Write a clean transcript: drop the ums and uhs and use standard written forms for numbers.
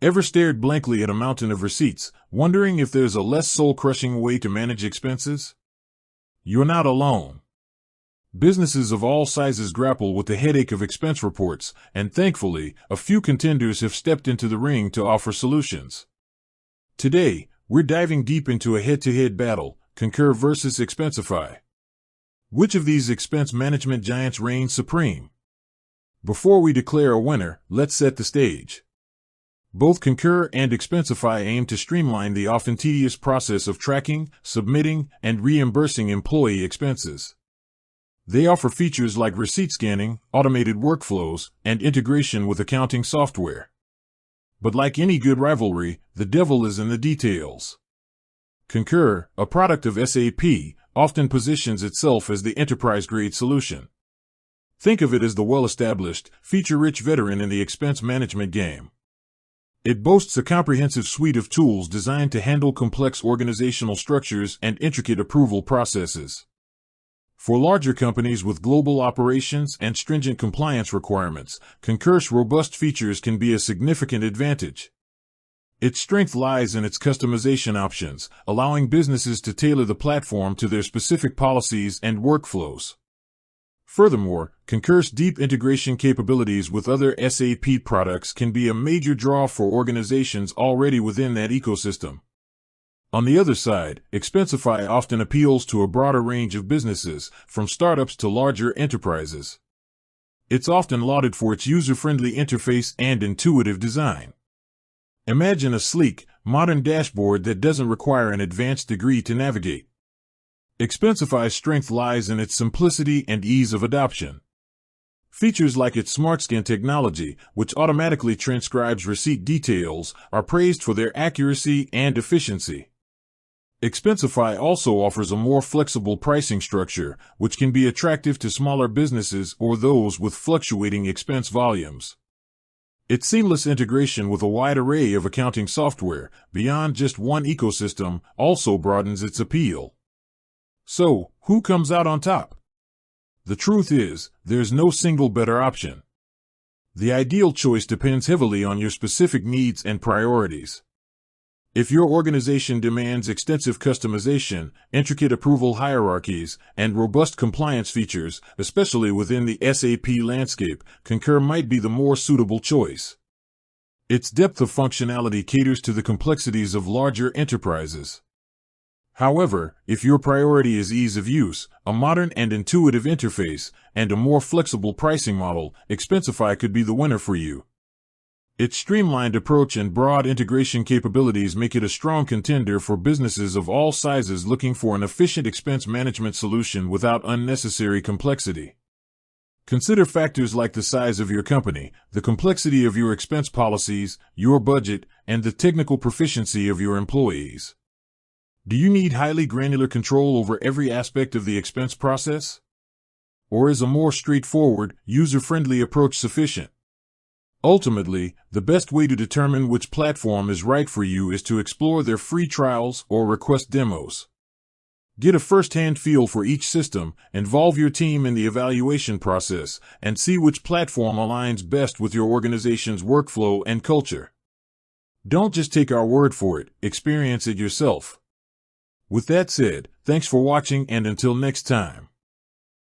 Ever stared blankly at a mountain of receipts, wondering if there's a less soul-crushing way to manage expenses? You're not alone. Businesses of all sizes grapple with the headache of expense reports, and thankfully, a few contenders have stepped into the ring to offer solutions. Today, we're diving deep into a head-to-head battle, Concur versus Expensify. Which of these expense management giants reigns supreme? Before we declare a winner, let's set the stage. Both Concur and Expensify aim to streamline the often tedious process of tracking, submitting, and reimbursing employee expenses. They offer features like receipt scanning, automated workflows, and integration with accounting software. But like any good rivalry, the devil is in the details. Concur, a product of SAP, often positions itself as the enterprise-grade solution. Think of it as the well-established, feature-rich veteran in the expense management game. It boasts a comprehensive suite of tools designed to handle complex organizational structures and intricate approval processes. For larger companies with global operations and stringent compliance requirements, Concur's robust features can be a significant advantage. Its strength lies in its customization options, allowing businesses to tailor the platform to their specific policies and workflows. Furthermore, Concur's deep integration capabilities with other SAP products can be a major draw for organizations already within that ecosystem. On the other side, Expensify often appeals to a broader range of businesses, from startups to larger enterprises. It's often lauded for its user-friendly interface and intuitive design. Imagine a sleek, modern dashboard that doesn't require an advanced degree to navigate. Expensify's strength lies in its simplicity and ease of adoption. Features like its SmartScan technology, which automatically transcribes receipt details, are praised for their accuracy and efficiency. Expensify also offers a more flexible pricing structure, which can be attractive to smaller businesses or those with fluctuating expense volumes. Its seamless integration with a wide array of accounting software, beyond just one ecosystem, also broadens its appeal. So, who comes out on top? The truth is, there's no single better option. The ideal choice depends heavily on your specific needs and priorities. If your organization demands extensive customization, intricate approval hierarchies, and robust compliance features, especially within the SAP landscape, Concur might be the more suitable choice. Its depth of functionality caters to the complexities of larger enterprises. However, if your priority is ease of use, a modern and intuitive interface, and a more flexible pricing model, Expensify could be the winner for you. Its streamlined approach and broad integration capabilities make it a strong contender for businesses of all sizes looking for an efficient expense management solution without unnecessary complexity. Consider factors like the size of your company, the complexity of your expense policies, your budget, and the technical proficiency of your employees. Do you need highly granular control over every aspect of the expense process? Or is a more straightforward, user-friendly approach sufficient? Ultimately, the best way to determine which platform is right for you is to explore their free trials or request demos. Get a first-hand feel for each system, involve your team in the evaluation process, and see which platform aligns best with your organization's workflow and culture. Don't just take our word for it, experience it yourself. With that said, thanks for watching, and until next time.